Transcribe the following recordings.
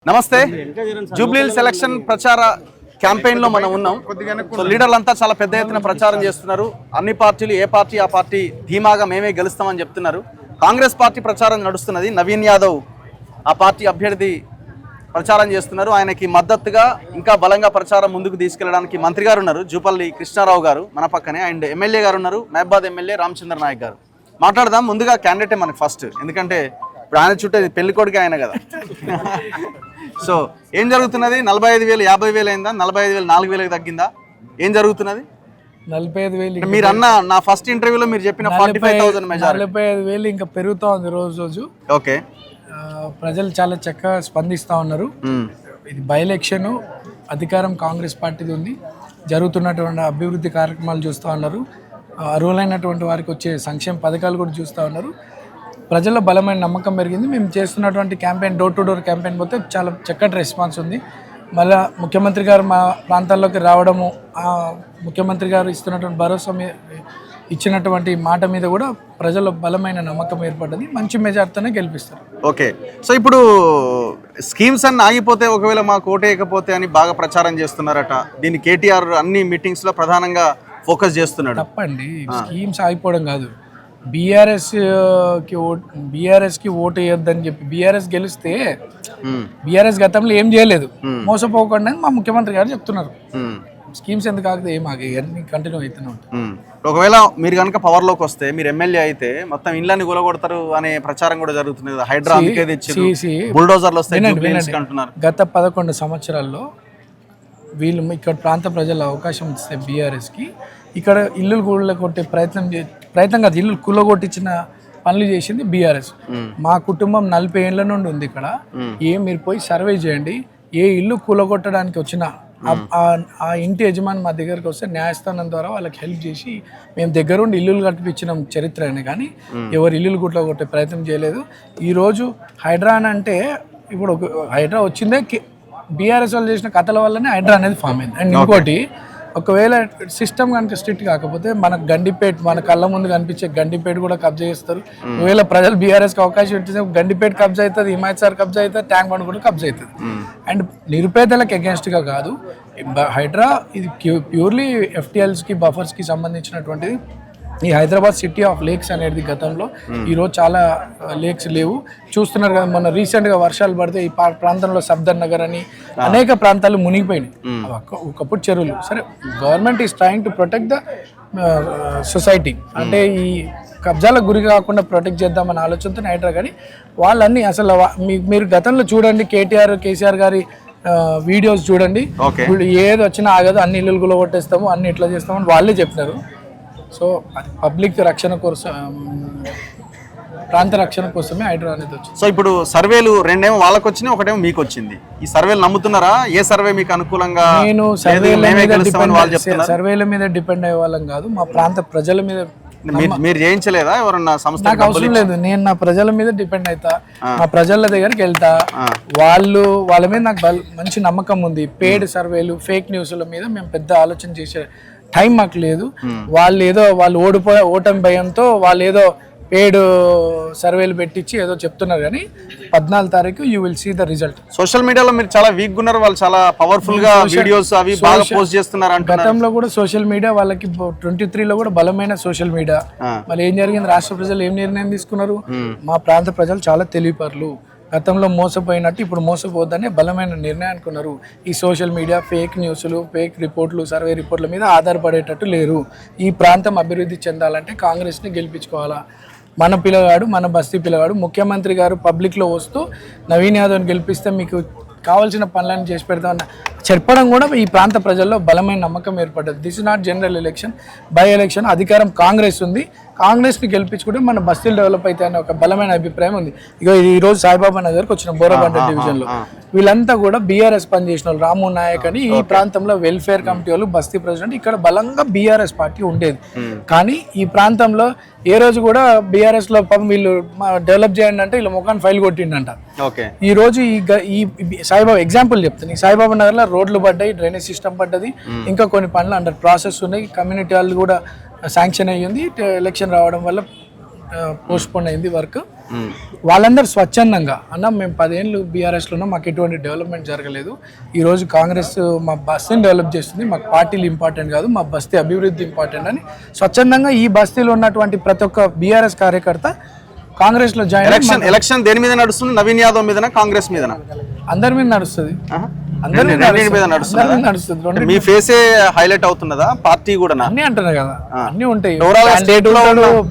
నమస్తే. జూబ్లీహిల్స్ ఎలక్షన్ ప్రచార క్యాంపెయిన్ లో మనం ఉన్నాం. సో లీడర్లంతా చాలా పెద్ద ఎత్తున ప్రచారం చేస్తున్నారు. అన్ని పార్టీలు ఏ పార్టీ ఆ పార్టీ ధీమాగా మేమే గెలుస్తామని చెప్తున్నారు. కాంగ్రెస్ పార్టీ ప్రచారం నడుస్తున్నది. నవీన్ యాదవ్ ఆ పార్టీ అభ్యర్థి ప్రచారం చేస్తున్నారు. ఆయనకి మద్దతుగా ఇంకా బలంగా ప్రచారం ముందుకు తీసుకెళ్లడానికి మంత్రి గారు ఉన్నారు, జూపల్లి కృష్ణారావు గారు మన పక్కనే, అండ్ ఎమ్మెల్యే గారు ఉన్నారు, మహబాద్ ఎమ్మెల్యే రామచంద్ర నాయక్ గారు. మాట్లాడదాం. ముందుగా క్యాండిడేటే మనకి ఫస్ట్, ఎందుకంటే ఇప్పుడు ఆయన చుట్టూ పెళ్లి కొడుకు ఆయన కదా. సో ఏం జరుగుతున్నది? 45,000 50,000 అయిందా? 45,000 4,000 తగ్గిందా? ఏం జరుగుతున్నది? 45,000 మీరు అన్న నా ఫస్ట్ ఇంటర్వ్యూలో మీరు చెప్పిన 45,000 మెజారిటీ 45,000 ఇంకా పెరుగుతా ఉంది రోజు. ఓకే, ప్రజలు చాలా చక్కగా స్పందిస్తూ ఉన్నారు. ఇది బై ఎలక్షన్, అధికారం కాంగ్రెస్ పార్టీది ఉంది. జరుగుతున్నటువంటి అభివృద్ధి కార్యక్రమాలు చూస్తూ ఉన్నారు. అర్హులైనటువంటి వారికి వచ్చే సంక్షేమ పథకాలు కూడా చూస్తూ ఉన్నారు. ప్రజల్లో బలమైన నమ్మకం పెరిగింది. మేము చేస్తున్నటువంటి campaign, door to door campaign పోతే చాలా చక్కటి రెస్పాన్స్ ఉంది. మళ్ళీ ముఖ్యమంత్రి గారు మా ప్రాంతాల్లోకి రావడము, ముఖ్యమంత్రి గారు ఇస్తున్నటువంటి భరోసా ఇచ్చినటువంటి మాట మీద కూడా ప్రజల్లో బలమైన నమ్మకం ఏర్పడ్డది. మంచి మెజార్టీతోనే గెలిపిస్తారు. ఓకే, సో ఇప్పుడు స్కీమ్స్ అన్ని ఆగిపోతే ఒకవేళ మాకు ఓటేయకపోతే అని బాగా ప్రచారం చేస్తున్నారట. దీన్ని కేటీఆర్ అన్ని మీటింగ్స్లో ప్రధానంగా ఫోకస్ చేస్తున్నాడు. తప్పండి, స్కీమ్స్ ఆగిపోవడం కాదు. బీఆర్ఎస్కి ఓటు వేయొద్దని చెప్పి బీఆర్ఎస్ గెలిస్తే బీఆర్ఎస్ గతంలో ఏం చేయలేదు, మోసపోకుండా మా ముఖ్యమంత్రి గారు చెప్తున్నారు. స్కీమ్స్ ఎందుకు ఆగితే ఏం ఆగి అన్ని కంటిన్యూ అవుతూనే ఉంటాయి. ఒకవేళ మీరు కనుక పవర్లోకి వస్తే, మీరు ఎమ్మెల్యే అయితే మొత్తం ఇళ్ళని కూలగొడతారు అనే ప్రచారం కూడా జరుగుతుంది కదా. హైడ్రా అందుకే తెచ్చి బుల్డోజర్లు వస్తాయి అంటున్నారు. గత 11 సంవత్సరాల్లో వీళ్ళు ఇక్కడ ప్రాంత ప్రజల అవకాశం ఇస్తే బీఆర్ఎస్కి ఇక్కడ ఇల్లులు కూలగొట్టే ప్రయత్నం కాదు, ఇల్లు కూలగొట్టించిన పనులు చేసింది బీఆర్ఎస్. మా కుటుంబం 40 ఏళ్ల నుండి ఉంది ఇక్కడ. మీరు పోయి సర్వే చేయండి, ఏ ఇల్లు కూలగొట్టడానికి వచ్చినా ఆ ఇంటి యజమాని మా దగ్గరకు వస్తే న్యాయస్థానం ద్వారా వాళ్ళకి హెల్ప్ చేసి మేము దగ్గరుండి ఇల్లులు కట్టిపించిన చరిత్ర అయినా కానీ ఎవరు ఇల్లులు కూలగొట్టే ప్రయత్నం చేయలేదు. ఈరోజు హైడ్రా అని అంటే ఇప్పుడు హైడ్రా వచ్చిందే బీఆర్ఎస్ వాళ్ళు చేసిన కథల వల్లనే హైడ్రా అనేది ఫామ్ అయింది. అండ్ ఇంకోటి, ఒకవేళ సిస్టమ్ కనుక స్ట్రిక్ట్ కాకపోతే మనకు గండిపేట, మన కళ్ళ ముందు కనిపించే గండిపేట కూడా కబ్జా చేస్తారు. ఒకవేళ ప్రజలు బీఆర్ఎస్కి అవకాశం ఇస్తే గండిపేట కబ్జా అవుతుంది, హిమాయత్ సార్ కబ్జా అవుతుంది, ట్యాంక్ బండ్ కూడా కబ్జా అవుతుంది. అండ్ నిరుపేదలకు అగేన్స్ట్గా కాదు హైడ్రా, ఇది ప్యూర్లీ ఎఫ్టీఎల్స్కి బఫర్స్కి సంబంధించినటువంటిది. ఈ హైదరాబాద్ సిటీ ఆఫ్ లేక్స్ అనేది గతంలో, ఈరోజు చాలా లేక్స్ లేవు. చూస్తున్నారు కదా, మొన్న రీసెంట్గా వర్షాలు పడితే ఈ ప్రాంతంలో సఫ్దర్ నగర్ అని అనేక ప్రాంతాలు మునిగిపోయినాయి. ఒకప్పుడు చెరువులు. సరే, government is trying to protect the society, అంటే ఈ కబ్జాలకు గురి కాకుండా ప్రొటెక్ట్ చేద్దామన్న ఆలోచనతో హైడ్రా. కానీ వాళ్ళన్నీ అసలు మీరు గతంలో చూడండి, కేసీఆర్ గారి వీడియోస్ చూడండి, ఏది వచ్చినా ఆగదు, అన్ని ఇల్లులు కూడా కొట్టేస్తాము, అన్ని ఇట్లా చేస్తామని వాళ్ళే చెప్పినారు. సో అది పబ్లిక్ రక్షణ కోసం, ప్రాంత రక్షణ కోసమే హైడ్రా అనేది వచ్చింది. సో ఇప్పుడు సర్వేలు రెండేమో వాళ్ళకి వచ్చినాయి, ఒకటేమో మీకు వచ్చింది. ఈ సర్వేలు నమ్ముతున్నారా? ఏ సర్వే మీకు అనుకూలంగా? నేను సర్వేల మీద డిపెండ్ అయ్యే వాళ్ళం కాదు, మా ప్రాంత ప్రజల మీద. మీరు చేయించలేదా ఎవరన్నా సంస్థ? నాకు అవసరం లేదు, నేను నా ప్రజల మీద డిపెండ్ అవుతా, మా ప్రజల దగ్గరికి వెళ్తా. వాళ్ళ మీద నాకు మంచి నమ్మకం ఉంది. పేడ్ సర్వేలు, ఫేక్ న్యూస్ల మీద మేము పెద్ద ఆలోచన చేసే టైం మాకు లేదు. వాళ్ళు ఓటమి భయంతో వాళ్ళు ఏదో పేడ్ సర్వేలు పెట్టించి ఏదో చెప్తున్నారు. కానీ 14 తారీఖు you will see the result. Social మీడియాలో మీరు చాలా వీక్ ఉన్నారు, వాళ్ళు చాలా పవర్ఫుల్ గా వీడియోస్ అవి బాగా పోస్ట్ చేస్తున్నారు అంటున్నారు. గతంలో కూడా సోషల్ మీడియా వాళ్ళకి 23లో కూడా బలమైన సోషల్ మీడియా. మళ్ళీ ఏం జరిగింది, రాష్ట్ర ప్రజలు ఏం నిర్ణయం తీసుకున్నారు? మా ప్రాంత ప్రజలు చాలా తెలివిపరులు, గతంలో మోసపోయినట్టు ఇప్పుడు మోసపోవద్దని బలమైన నిర్ణయానికి ఉన్నారు. ఈ సోషల్ మీడియా ఫేక్ న్యూస్లు, ఫేక్ రిపోర్ట్లు, సర్వే రిపోర్ట్ల మీద ఆధారపడేటట్టు లేరు. ఈ ప్రాంతం అభివృద్ధి చెందాలంటే కాంగ్రెస్ని గెలిపించుకోవాలా. మన పిల్లగాడు, మన బస్తీ పిల్లగాడు ముఖ్యమంత్రి గారు పబ్లిక్లో వస్తూ నవీన్ యాదవ్ని గెలిపిస్తే మీకు కావాల్సిన పనులను చేసి పెడతామన్న చెప్పడం కూడా ఈ ప్రాంత ప్రజల్లో బలమైన నమ్మకం ఏర్పడ్డది. This is not general election, by election. అధికారం కాంగ్రెస్ ఉంది, కాంగ్రెస్ని గెలిపించుకుంటే మన బస్తీలు డెవలప్ అయితే అనే ఒక బలమైన అభిప్రాయం ఉంది. ఇక ఈరోజు సాయిబాబా నగర్కి వచ్చిన బోరబండ డివిజన్లో వీళ్ళంతా కూడా బీఆర్ఎస్ పనిచేసిన వాళ్ళు. రాము నాయక్ అని ఈ ప్రాంతంలో వెల్ఫేర్ కమిటీ వాళ్ళు, బస్తీ ప్రెసిడెంట్, ఇక్కడ బలంగా బీఆర్ఎస్ పార్టీ ఉండేది. కానీ ఈ ప్రాంతంలో ఏ రోజు కూడా బీఆర్ఎస్ లో వీళ్ళు డెవలప్ చేయండి అంటే వీళ్ళు ముఖాన్ని ఫైల్ కొట్టిండంట. ఈ రోజు ఈ సాయిబాబా ఎగ్జాంపుల్ చెప్తాను. ఈ సాయిబాబా నగర్లో రోడ్లు పడ్డాయి, డ్రైనేజ్ సిస్టమ్ పడ్డది, ఇంకా కొన్ని పనులు అండర్ ప్రాసెస్ ఉన్నాయి. కమ్యూనిటీ వాళ్ళు కూడా శాంక్షన్ అయ్యింది. ఎలక్షన్ రావడం వల్ల పోస్ట్పోన్ అయింది వర్క్. వాళ్ళందరూ స్వచ్ఛందంగా అన్న మేము 10 ఏళ్ళు బీఆర్ఎస్లో ఉన్నాం, మాకు ఎటువంటి డెవలప్మెంట్ జరగలేదు, ఈరోజు కాంగ్రెస్ మా బస్తీని డెవలప్ చేస్తుంది, మాకు పార్టీలు ఇంపార్టెంట్ కాదు, మా బస్తీ అభివృద్ధి ఇంపార్టెంట్ అని స్వచ్ఛందంగా ఈ బస్తీలో ఉన్నటువంటి ప్రతి ఒక్క బీఆర్ఎస్ కార్యకర్త కాంగ్రెస్లో జాయిన్. ఎలక్షన్ దేని మీద నడుస్తుంది? నవీన్ యాదవ్ మీదనా కాంగ్రెస్ మీదనా? అందరి మీద నడుస్తుంది. మీ ఫేసే హైలైట్ అవుతున్నదా? పార్టీ కూడా అన్ని అంటున్నారు కదా, అన్ని ఉంటాయి.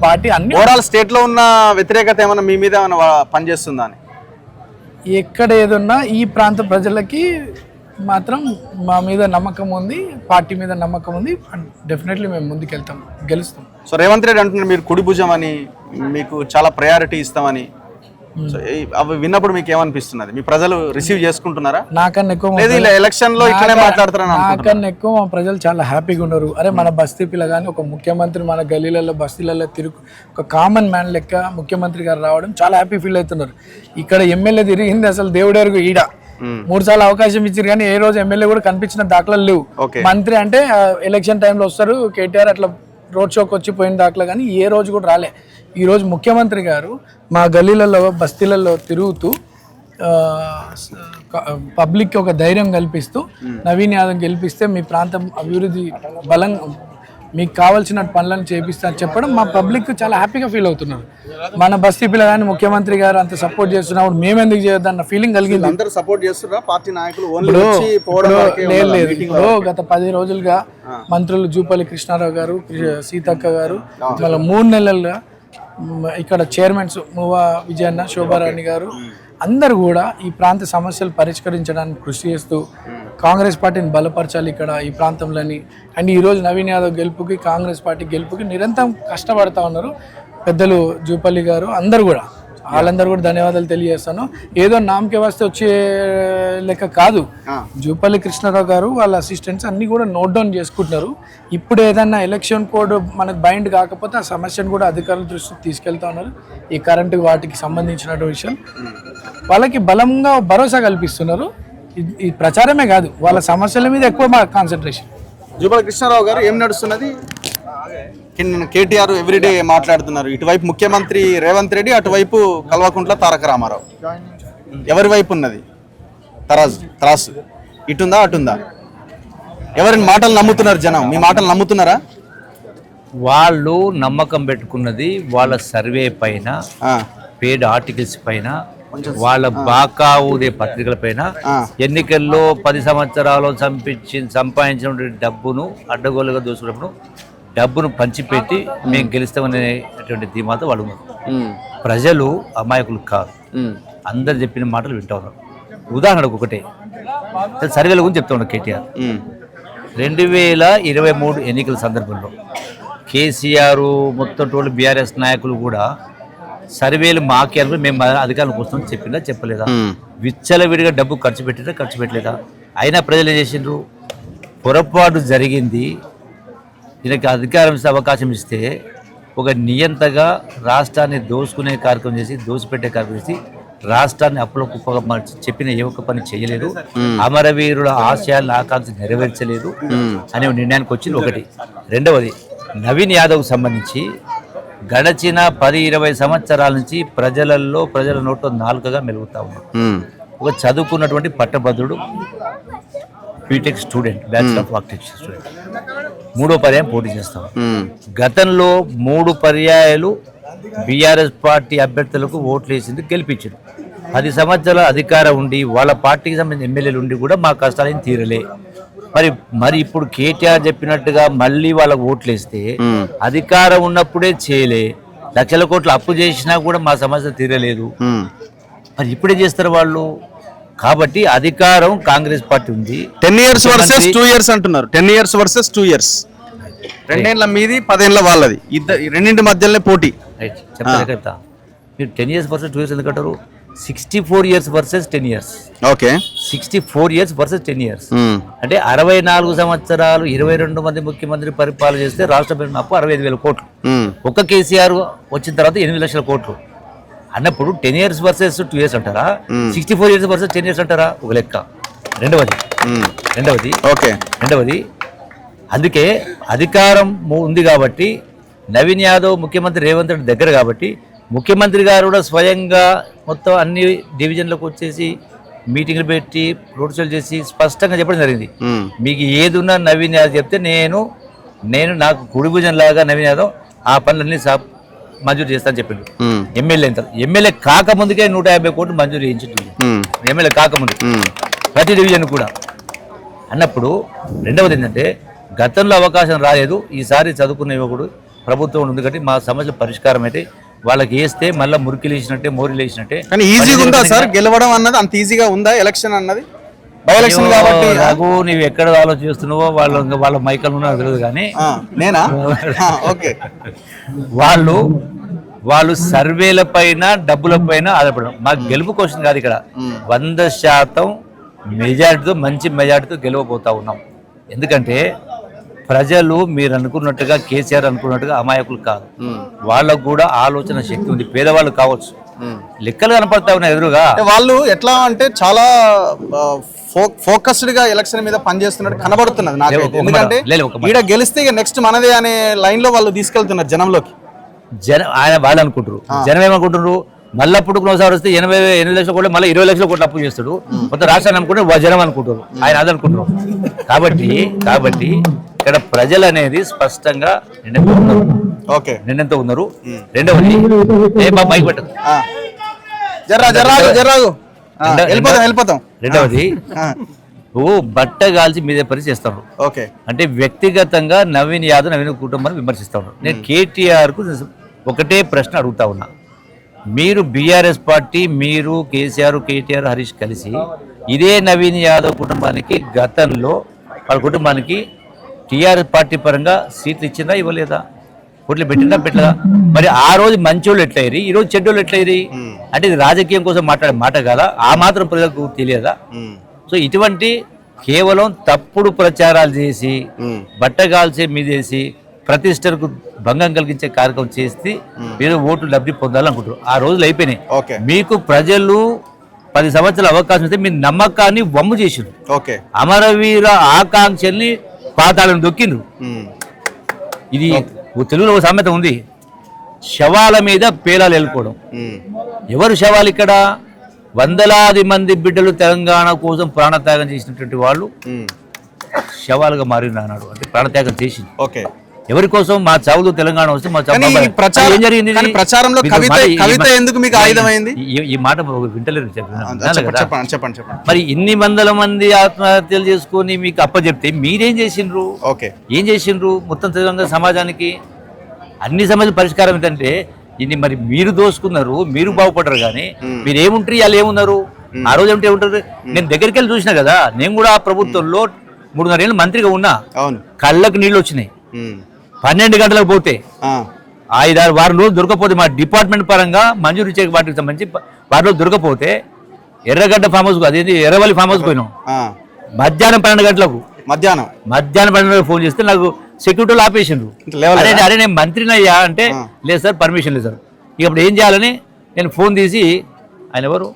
పార్టీ అన్ని ఓవరాల్ స్టేట్ లో ఉన్న వ్యతిరేకత ఏమైనా మీ మీద ఏమైనా పనిచేస్తుందా అని? ఎక్కడ ఏదన్నా ఈ ప్రాంత ప్రజలకి మాత్రం మా మీద నమ్మకం ఉంది, పార్టీ మీద నమ్మకం ఉంది. డెఫినెట్లీ మేము ముందుకెళ్తాం, గెలుస్తాం. సో రేవంత్ రెడ్డి అంటున్నారు మీరు కుడి భుజం అని, మీకు చాలా ప్రయారిటీ ఇస్తామని. అవి విన్నప్పుడు మీకు ఏమనిపిస్తున్నది? మీ ప్రజలు రిసీవ్ చేసుకుంటున్నారా? నాకన్నా ఎక్కువ ఎలక్షన్ లో ఇక్కడే మాట్లాడతారా? నాకన్నా ఎక్కువ మా ప్రజలు చాలా హ్యాపీగా ఉన్నారు. అరే మన బస్తీ పిల్లగాని ఒక ముఖ్యమంత్రి మన గల్లీలలో బస్తీలలో తిరుగు ఒక కామన్ మ్యాన్ లెక్క ముఖ్యమంత్రి గారు రావడం చాలా హ్యాపీ ఫీల్ అవుతున్నారు. ఇక్కడ ఎమ్మెల్యే తిరిగింది అసలు దేవుడెరుగు. ఈడ 3 సార్లు అవకాశం ఇచ్చారు కానీ ఏ రోజు ఎమ్మెల్యే కూడా కనిపించిన దాఖలాలు లేవు. మంత్రి అంటే ఎలక్షన్ టైంలో వస్తారు, కేటీఆర్ అట్లా రోడ్ షోకి వచ్చి పోయిన దాఖలా కానీ ఏ రోజు కూడా రాలే. ఈరోజు ముఖ్యమంత్రి గారు మా గల్లీలలో బస్తీలలో తిరుగుతూ పబ్లిక్కి ఒక ధైర్యం కల్పిస్తూ నవీన్ యాదవ్ గెలిపిస్తే మీ ప్రాంతం అభివృద్ధి బలంగా మీకు కావాల్సిన పనులను చేపిస్తారు చెప్పడం మా పబ్లిక్ చాలా హ్యాపీగా ఫీల్ అవుతున్నారు. మన బస్తీ పిల్లగాని ముఖ్యమంత్రి గారు అంత సపోర్ట్ చేస్తున్నప్పుడు మేమెందుకు చేయొద్దన్న ఫీలింగ్ కలిగింది. లేదు ఇప్పుడు గత 10 రోజులుగా మంత్రులు జూపల్లి కృష్ణారావు గారు, సీతక్క గారు, మళ్ళీ 3 నెలలుగా ఇక్కడ చైర్మన్స్ మువ్వా విజయన్న, శోభారాణి గారు అందరూ కూడా ఈ ప్రాంత సమస్యలు పరిష్కరించడానికి కృషి చేస్తూ కాంగ్రెస్ పార్టీని బలపరచాలి ఇక్కడ ఈ ప్రాంతంలోని. అండ్ ఈరోజు నవీన్ యాదవ్ గెలుపుకి, కాంగ్రెస్ పార్టీ గెలుపుకి నిరంతరం కష్టపడతా ఉన్నారు పెద్దలు జూపల్లి గారు అందరూ కూడా. వాళ్ళందరూ కూడా ధన్యవాదాలు తెలియజేస్తాను. ఏదో నామకే వస్తే వచ్చే లెక్క కాదు. జూపల్లి కృష్ణారావు గారు వాళ్ళ అసిస్టెంట్స్ అన్ని కూడా నోట్ డౌన్ చేసుకుంటున్నారు. ఇప్పుడు ఏదన్నా ఎలక్షన్ కోడ్ మనకు బైండ్ కాకపోతే ఆ సమస్యను కూడా అధికారుల దృష్టికి తీసుకెళ్తా ఉన్నారు. ఈ కరెంటు వాటికి సంబంధించిన విషయం వాళ్ళకి బలంగా భరోసా కల్పిస్తున్నారు. ఈ ప్రచారమే కాదు, వాళ్ళ సమస్యల మీద ఎక్కువ కాన్సన్ట్రేషన్. జూపల్లి కృష్ణారావు గారు ఏం నడుస్తున్నది? కేటీఆర్ ఎవ్రీడే మాట్లాడుతున్నారు. ఇటువైపు ముఖ్యమంత్రి రేవంత్ రెడ్డి, అటువైపు కల్వకుంట్ల తారక రామారావు. ఎవరి వైపు ఉన్నది త్రాసు? ఇటుందా అటుందా? ఎవరిని మాటలు నమ్ముతున్నారు జనం? మీ మాటలు నమ్ముతున్నారా? వాళ్ళు నమ్మకం పెట్టుకున్నది వాళ్ళ సర్వే పైన, పేడ్ ఆర్టికల్స్ పైన, వాళ్ళ బాకా ఊదే పత్రికల పైన. ఎన్నికల్లో 10 సంవత్సరాలు సంపాదించిన డబ్బును అడ్డగోలుగా దోసుకున్నప్పుడు డబ్బును పంచిపెట్టి మేము గెలుస్తామనేటువంటి ధీమాతో వాళ్ళు ఉన్నారు. ప్రజలు అమాయకులు కాదు, అందరు చెప్పిన మాటలు వింటా ఉన్నారు. ఉదాహరణకు ఒకటే సర్వేల గురించి చెప్తా ఉన్నారు. కేటీఆర్ 2023 ఎన్నికల సందర్భంలో కేసీఆర్ మొత్తం టోటల్ బీఆర్ఎస్ నాయకులు కూడా సర్వేలు మాకే అనుకుని మేము అధికారులకు వస్తామని చెప్పిందా చెప్పలేదా? విచ్చలవిడిగా డబ్బు ఖర్చు పెట్టలేదా? అయినా ప్రజలు ఏం చేసిండ్రు? పొరపాటు జరిగింది, ఈయనకి అధికారం ఇస్తే అవకాశం ఇస్తే ఒక నియంతగా రాష్ట్రాన్ని దోసుకునే కార్యక్రమం చేసి, దోసిపెట్టే కార్యక్రమం చేసి రాష్ట్రాన్ని అప్పుల కుప్పగా మార్చి చెప్పిన ఏ ఒక్క పని చేయలేదు. అమరవీరుల ఆశయాలను ఆకాంక్ష నెరవేర్చలేదు అనే నిర్ణయానికి వచ్చింది ఒకటి. రెండవది, నవీన్ యాదవ్కు సంబంధించి గడచిన 10-20 సంవత్సరాల నుంచి ప్రజల నోట్లో నాలుకగా మెలుగుతా ఉన్నాడు. ఒక చదువుకున్నటువంటి పట్టభద్రుడు, BTech student, bachelor of architecture student, 3వ పర్యాయం పోటీ చేస్తాం. గతంలో 3 పర్యాయాలు బీఆర్ఎస్ పార్టీ అభ్యర్థులకు ఓట్లు వేసింది, గెలిపించారు. 10 సంవత్సరాల అధికారం ఉండి వాళ్ళ పార్టీకి సంబంధించిన ఎమ్మెల్యేలు ఉండి కూడా మా కష్టాలు తీరలే. మరి ఇప్పుడు కేటీఆర్ చెప్పినట్టుగా మళ్ళీ వాళ్ళకు ఓట్లు వేస్తే అధికారం ఉన్నప్పుడే చేయలే, లక్షల కోట్లు అప్పు చేసినా కూడా మా సమస్య తీరలేదు. మరి ఇప్పుడే చేస్తారు వాళ్ళు. కాబట్టి అధికారం కాంగ్రెస్ పార్టీ ఉంది. 10 years వర్సెస్ 2 years అంటున్నారు. 10 years వర్సెస్ 2 years. 2 ఏళ్ల మీది, 10 ఏళ్ల వాళ్ళది. రెండింటి మధ్యలోనే పోటీ. చెప్తా మీరు 10 years వర్సెస్ 2 years ఎందుకంటారు? 64 years versus 10 years. Okay, 64 years versus 10 years. అంటే 64 సంవత్సరాలు 22 మంది ముఖ్యమంత్రి పరిపాలన చేస్తే రాష్ట్ర అప్పు 65,000 కోట్లు. ఒక్క కేసీఆర్ వచ్చిన తర్వాత 8 లక్షల కోట్లు అన్నప్పుడు 10 years వర్సెస్ 2 years అంటారా? 64 years వర్సెస్ 10 years అంటారా? ఒక లెక్క. రెండవది అందుకే అధికారం ఉంది కాబట్టి నవీన్ యాదవ్ ముఖ్యమంత్రి రేవంత్ రెడ్డి దగ్గర కాబట్టి ముఖ్యమంత్రి గారు కూడా స్వయంగా మొత్తం అన్ని డివిజన్లకు వచ్చేసి మీటింగ్లు పెట్టి రోడ్ షోలు చేసి స్పష్టంగా చెప్పడం జరిగింది. మీకు ఏది ఉన్నా నవీన్ యాదవ్ చెప్తే నేను నాకు కుడి భుజం లాగా నవీన్ యాదవ్ ఆ పనులన్నీ మంజూరు చేస్తానని చెప్పిండు. ఎమ్మెల్యే కాకముందుకే 150 కోట్లు మంజూరు చేయించుంటుంది. ఎమ్మెల్యే కాకముందు ప్రతి డివిజన్ కూడా అన్నప్పుడు. రెండవది ఏంటంటే గతంలో అవకాశం రాలేదు, ఈసారి చదువుకున్న యువకుడు ప్రభుత్వం ఉంది కాబట్టి మా సమస్యల పరిష్కారం అయితే వాళ్ళకి వేస్తే మళ్ళీ మురికి లేచినట్టే మోరి లేచినట్టే. కానీ ఈజీగా ఉందా సార్ గెలవడం అన్నది? అంత ఈజీగా ఉందా ఎలక్షన్ అన్నది? బై ఎలక్షన్ కాబట్టి నాకు నీవు ఎక్కడ ఆలోచిస్తున్నావో వాళ్ళ మైకల్ ఉన్నా తెలియదు కానీ నేనా ఓకే వాళ్ళు సర్వేల పైన డబ్బుల పైన ఆధారపడడం. మాకు గెలుపు క్వశ్చన్ కాదు ఇక్కడ. 100% మెజార్టీతో మంచి మెజార్టీతో గెలవబోతా ఉన్నాం. ఎందుకంటే ప్రజలు మీరు అనుకున్నట్టుగా కేసీఆర్ అనుకున్నట్టుగా అమాయకులు కాదు. వాళ్ళకు కూడా ఆలోచన శక్తి ఉంది. పేదవాళ్ళు కావచ్చు, లెక్కలు కనపడతా ఉన్నాయి ఎదురుగా. వాళ్ళు ఎట్లా అంటే చాలా ఫోకస్డ్ గా ఎలక్షన్ మీద పనిచేస్తున్నట్టు కనబడుతున్నది నాకు. ఎందుకంటే ఈడ గెలిస్తే ఇక నెక్స్ట్ మనదే అనే లైన్ లో వాళ్ళు తీసుకెళ్తున్నారు జనంలోకి. వాళ్ళు అనుకుంటారు, జనం ఏమనుకుంటున్నారు, మళ్ళీ పుట్టుకున్నసారి వస్తే 8 లక్షల కోట్లు మళ్ళీ 20 లక్షల కోట్లు అప్పు చేస్తాడు, మొత్తం రాష్ట్రాన్ని అనుకుంటే జనం అనుకుంటారు, ఆయన అది అనుకుంటారు. కాబట్టి ఇక్కడ ప్రజలు అనేది స్పష్టంగా నిర్ణయంతో ఉన్నారు. రెండవది మైక్ పెట్టదు, వెళ్ళిపోతాం. రెండవది నువ్వు బట్ట గాల్చి మీదే పని చేస్తాను. అంటే వ్యక్తిగతంగా నవీన్ యాదవ్ నవీన్ కుటుంబాన్ని విమర్శిస్తాను. నేను కేటీఆర్ కు ఒకటే ప్రశ్న అడుగుతా ఉన్నా. మీరు బీఆర్ఎస్ పార్టీ, మీరు కేటీఆర్ హరీష్ కలిసి ఇదే నవీన్ యాదవ్ కుటుంబానికి గతంలో వాళ్ళ కుటుంబానికి టీఆర్ఎస్ పార్టీ పరంగా సీట్లు ఇచ్చిందా ఇవ్వలేదా? ఓట్లు పెట్టిందా పెట్టలేదా? మరి ఆ రోజు మంచోళ్ళు ఎట్లయిరి, ఈ రోజు చెడ్డోళ్ళు ఎట్లయిరి? అంటే ఇది రాజకీయం కోసం మాట్లాడే మాట కాదా? ఆ మాత్రం ప్రజలకు తెలియదా? సో ఇటువంటి కేవలం తప్పుడు ప్రచారాలు చేసి బట్టగాల్చే మీదేసి ప్రతిష్టకు భంగం కలిగించే కార్యక్రమం చేస్తే మీరు ఓట్లు లబ్ధి పొందాలనుకుంటారు. ఆ రోజులు అయిపోయినాయి. మీకు ప్రజలు 10 సంవత్సరాల అవకాశం ఇస్తే మీ నమ్మకాన్ని వమ్ము చేసిండ్రు. అమరవీర ఆకాంక్షల్ని పాతాళం దొక్కిండ్రు. ఇది తెలుగులో ఒక సామెత ఉంది, శవాల మీద పేలాలు వెళ్ళుకోవడం. ఎవరు శవాలు ఇక్కడ? వందలాది మంది బిడ్డలు తెలంగాణ కోసం ప్రాణత్యాగం చేసినటువంటి వాళ్ళు శవాలుగా మారిన అన్నాడు. అంటే ప్రాణత్యాగం చేసింది ఎవరి కోసం? మా చావులు తెలంగాణ వస్తే మా చావు ఏం జరిగింది? ఈ మాట వింటలేరు. చెప్పండి. మరి ఇన్ని వందల మంది ఆత్మహత్యలు చేసుకొని మీకు అప్పచెప్తే మీరేం చేసిండ్రు? ఏం చేసిండ్రు? మొత్తం తెలంగాణ సమాజానికి అన్ని సమస్యల పరిష్కారం ఏంటంటే ఇన్ని మరి మీరు దోసుకున్నారు, మీరు బాగుపడరు. కానీ మీరు ఏముంటారు, వాళ్ళు ఏమున్నారు? ఆ రోజు ఏమిటి ఉంటారు? నేను దగ్గరికి వెళ్ళి చూసినా కదా. నేను కూడా ఆ ప్రభుత్వంలో 3.5 ఏళ్ళు మంత్రిగా ఉన్నా. కళ్ళకు నీళ్ళు వచ్చినాయి. 12 గంటలకు పోతే 5-6 వారం రోజులు దొరకపోతే మా డిపార్ట్మెంట్ పరంగా మంజూరు ఇచ్చే వాటికి సంబంధించి వారం రోజులు దొరకపోతే ఎర్రగడ్డ ఫామ్ హౌస్, అదేంటి ఎర్రవల్లి ఫామ్ హౌస్ పోయినాం. మధ్యాహ్నం 12 గంటలకు మధ్యాహ్నం 12 గంటలకు ఫోన్ చేస్తే నాకు సెక్యూరిటీలు ఆపేసిండ్రు. అరే నేను మంత్రినయ్యా అంటే లేదు సార్, పర్మిషన్ లేదు సార్. ఇక అప్పుడు ఏం చేయాలని నేను ఫోన్ తీసి, ఆయన ఎవరు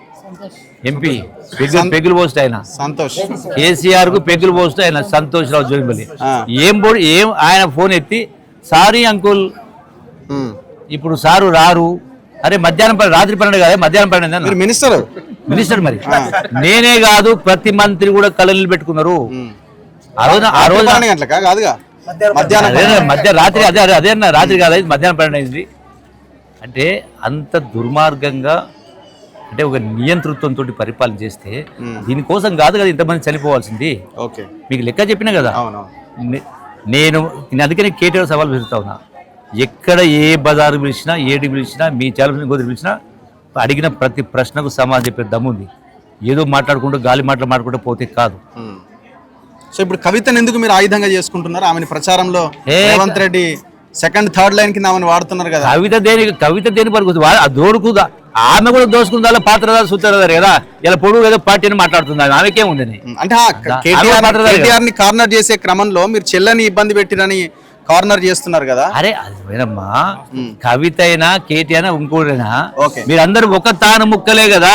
ఎంపీ పెగ్గులు పోస్ట్, ఆయన కేసీఆర్ కు పెగ్గులు పోస్ట్, ఆయన సంతోష్ రావు జోగిపల్లి ఏం ఆయన ఫోన్ ఎత్తి, సారీ అంకుల్ ఇప్పుడు సారు రారు. అరే మధ్యాహ్నం రాత్రి 12 కాదే, మధ్యాహ్నం 12 మినిస్టర్ మరి నేనే కాదు ప్రతి మంత్రి కూడా కళ్ళని పెట్టుకున్నారు. ఆ రోజు రాత్రి అదే అన్న రాత్రి కాదు, మధ్యాహ్నం 12 అయింది. అంటే అంత దుర్మార్గంగా, అంటే ఒక నియంతృత్వంతో పరిపాలన చేస్తే దీనికోసం కాదు కదా ఇంతమంది చనిపోవాల్సింది. మీకు లెక్క చెప్పినా కదా. నేను అందుకనే కేటీఆర్ సవాల్ విసురుతా ఉన్నా. ఎక్కడ ఏ బజారు పిలిచినా, ఏడి పిలిచినా, మీ ఛానల్ గోధులు పిలిచినా అడిగిన ప్రతి ప్రశ్నకు సమాధానం చెప్పే దమ్ముంది. ఏదో మాట్లాడుకుంటూ గాలి మాట్లాడుకుంటూ పోతే కాదు. సో ఇప్పుడు కవితను ఎందుకు మీరు ఆయుధంగా చేసుకుంటున్నారు? ఆమెను ప్రచారంలో Revanth Reddy 2nd, 3rd line కింద ఆమెను వాడుతున్నారు కదా. కవిత దేని పడుకుంది? దోరుకుదా ఆమె కూడా దోసుకుందా? పాత్రదారు సూత్రధారు కదా. ఇలా పొడుగు ఏదో పార్టీ అని మాట్లాడుతుంది. ఆమెకేముందని అంటే కేటీఆర్ ని కార్నర్ చేసే క్రమంలో మీరు చెల్లని ఇబ్బంది పెట్టిరని కార్నర్ చేస్తున్నారు కదా. అరే అదేనమ్మా, కవిత అయినా కేటీఆర్ ఇంకోటైనా మీరందరూ ఒక తాను ముక్కలే కదా.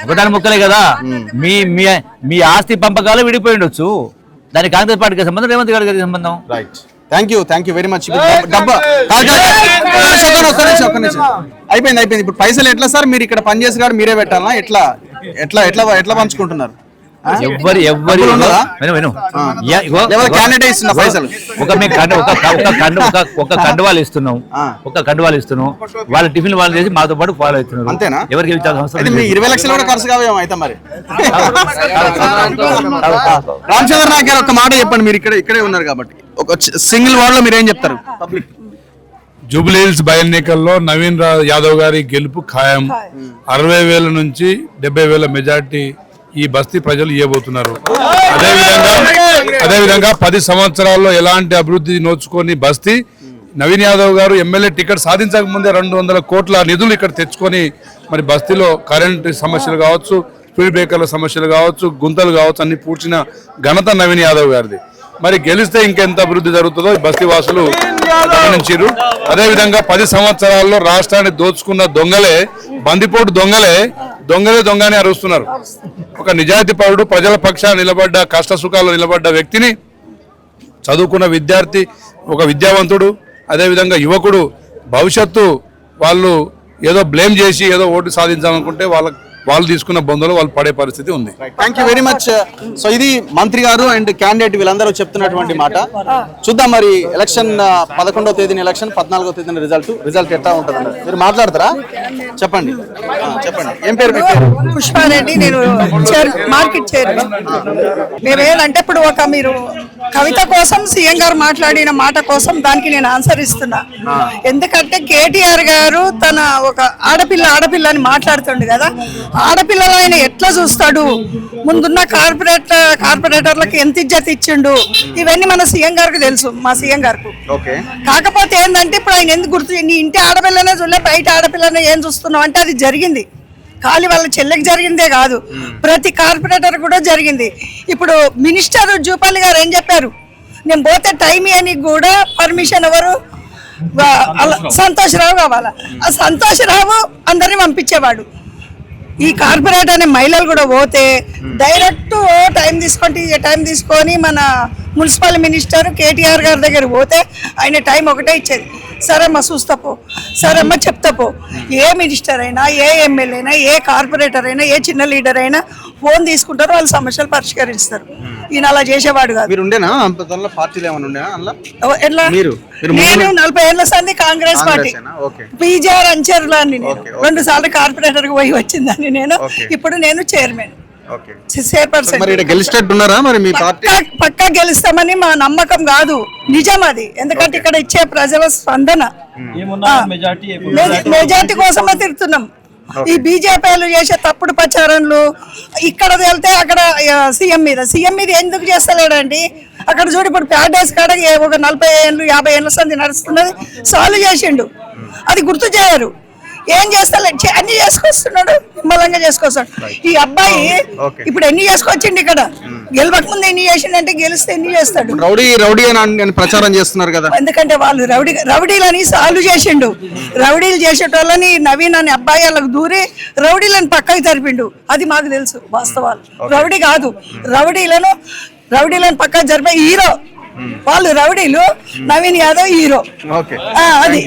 ఒకదాని ముక్కలే కదా. మీ ఆస్తి పంపకాలు విడిపోయి ఉండొచ్చు. దాని కాంగ్రెస్ పార్టీకి సంబంధం, రేవంత్ గారికి సంబంధం. Thank you very much. డబ్బా ఒక్క నిమిషం. అయిపోయింది. ఇప్పుడు పైసలు ఎట్లా సార్? మీరు ఇక్కడ పని చేసి కాదు మీరే పెట్టాలా? ఎట్లా పంచుకుంటున్నారు? ఎవరు క్యాండిడేట్ ఇస్తున్న పైసలు ఒక కండువాలు ఇస్తున్నాం, వాళ్ళ టిఫిన్ వాళ్ళు చేసి మాతో పాటు ఫాలో అవుతున్నారు. అంతేనా? ఎవరికి 20 లక్షలు కూడా ఖర్చు కావేమో అయితే మరి. రామచంద్ర నాయక్ గారు ఒక మాట చెప్పండి, మీరు ఇక్కడే ఉన్నారు కాబట్టి ఒక సింగిల్ వర్డ్ లో మీరు ఏం చెప్తారు? జూబ్లీహిల్స్ బై ఎన్నికల్లో నవీన్ యాదవ్ గారి గెలుపు ఖాయం. 60,000 నుంచి 70,000 మెజార్టీ ఈ బస్తీ ప్రజలు ఇవ్వబోతున్నారు. అదేవిధంగా 10 సంవత్సరాల్లో ఎలాంటి అభివృద్ధి నోచుకొని బస్తీ నవీన్ యాదవ్ గారు ఎమ్మెల్యే టికెట్ సాధించక ముందే 200 కోట్ల నిధులు ఇక్కడ తెచ్చుకొని మరి బస్తీలో కరెంట్ సమస్యలు కావచ్చు, స్పీడ్ బ్రేకర్ల సమస్యలు కావచ్చు, గుంతలు కావచ్చు అన్ని పూడ్చిన ఘనత నవీన్ యాదవ్ గారిది. మరి గెలిస్తే ఇంకెంత అభివృద్ధి జరుగుతుందో బస్తీ వాసులు గమనించారు. అదేవిధంగా 10 సంవత్సరాల్లో రాష్ట్రాన్ని దోచుకున్న దొంగలే, బందిపోటు దొంగలే అని అరుస్తున్నారు. ఒక నిజాయితీ పరుడు, ప్రజల పక్షాన నిలబడ్డ, కష్ట సుఖాల్లో నిలబడ్డ వ్యక్తిని, చదువుకున్న విద్యార్థి, ఒక విద్యావంతుడు, అదేవిధంగా యువకుడు భవిష్యత్తు వాళ్ళు ఏదో బ్లేమ్ చేసి ఏదో ఓటు సాధించాలనుకుంటే వాళ్ళు తీసుకున్న బంధువులు వాళ్ళు పడే పరిస్థితి ఉంది. Thank you very much. So ఇది మంత్రి గారు అండ్ క్యాండిడేట్ వీళ్ళందరూ చెప్తున్నటువంటి మాట. చూద్దాం మరి ఎలక్షన్ 11వ తేదీన ఎలక్షన్, 14వ తేదీన రిజల్ట్ ఎట్లా ఉంటుంది? మీరు చెప్పండి. ఏం పేరు? పుష్పారెడ్డి. నేను మార్కెట్ చైర్మన్. మేమేంటంటే ఇప్పుడు మీరు కవిత కోసం సీఎం గారు మాట్లాడిన మాట కోసం దానికి నేను ఆన్సర్ ఇస్తున్నా. ఎందుకంటే కేటీఆర్ గారు తన ఒక ఆడపిల్ల అని మాట్లాడుతుండు కదా, ఆడపిల్లలు ఆయన ఎట్లా చూస్తాడు, ముందున్న కార్పొరేటర్లకు ఎంత ఇజ్జత్ ఇచ్చిండు, ఇవన్నీ మన సీఎం గారికి తెలుసు, మా సీఎం గారికి. కాకపోతే ఏంటంటే ఇప్పుడు ఆయన ఎందుకు నీ ఇంటి ఆడపిల్లనే చూడలే, బయట ఆడపిల్లనే ఏం చూస్తున్నావు అంటే అది జరిగింది. ఖాళీ వాళ్ళ చెల్లెకి జరిగిందే కాదు, ప్రతి కార్పొరేటర్ కూడా జరిగింది. ఇప్పుడు మినిస్టర్ జూపల్లి గారు ఏం చెప్పారు, నేను పోతే టైం అని కూడా పర్మిషన్ ఎవరు, సంతోష్ రావు కావాలా, ఆ సంతోష్ రావు అందరినీ పంపించేవాడు. ఈ కార్పొరేట్ అనే మహిళలు కూడా పోతే డైరెక్ట్ టైం తీసుకొని మన మున్సిపల్ మినిస్టర్ కేటీఆర్ గారి దగ్గర పోతే ఆయన టైం ఒకటే ఇచ్చేది. సరేమ్మా చూస్తాపో, సరేమ్మా చెప్తాపో. ఏ మినిస్టర్ అయినా, ఏ ఎమ్మెల్యే అయినా, ఏ కార్పొరేటర్ అయినా, ఏ చిన్న లీడర్ అయినా ఫోన్ తీసుకుంటారు, వాళ్ళ సమస్యలు పరిష్కరిస్తారు. ఈయన అలా చేసేవాడు కాదు. నేను 40 ఏళ్ల సంది కాంగ్రెస్ పార్టీ, పీజీఆర్ అంచర్లాన్ని. నేను 2 సార్లు కార్పొరేటర్ పోయి వచ్చిందని నేను. ఇప్పుడు నేను చైర్మన్, పక్కా గెలుస్తామని మా నమ్మకం కాదు, నిజం అది. ఎందుకంటే ఇక్కడ ఇచ్చే ప్రజల స్పందన మెజార్టీ కోసమే తిరుగుతున్నాం. ఈ బీజేపీలు చేసే తప్పుడు ప్రచారాలు ఇక్కడ వెళ్తే అక్కడ సీఎం మీద ఎందుకు చేస్తలేడండి? అక్కడ చూడు, ఇప్పుడు ప్యారడైస్ కాడ ఒక 40 ఏళ్ళు 50 ఏళ్ళ సంది నడుస్తున్నది, సాల్వ్ చేసిండు. అది గుర్తు చేయరు. ఏం చేస్తాడు? అన్ని చేసుకొస్తున్నాడు, నిమ్మలంగా చేసుకొస్తాడు. ఈ అబ్బాయి ఇప్పుడు ఎన్ని చేసుకొచ్చిండు, ఇక్కడ గెలవక ముందు ఎన్ని చేసిండంటే గెలిస్తే ఎన్ని చేస్తాడు? రౌడీ అని ప్రచారం చేస్తున్నారు కదా. ఎందుకంటే వాళ్ళు రౌడీలని సాల్వ్ చేసిండు. రౌడీలు చేసేటోళ్ళని నవీన్ అని అబ్బాయి వాళ్ళకి దూరి రౌడీలను పక్కకి జరిపిండు. అది మాకు తెలుసు వాస్తవాలు. రౌడీ కాదు, రౌడీలను పక్కకి జరిపే హీరో వాళ్ళు. రౌడీలు, నవీన్ యాదవ్ హీరో. అది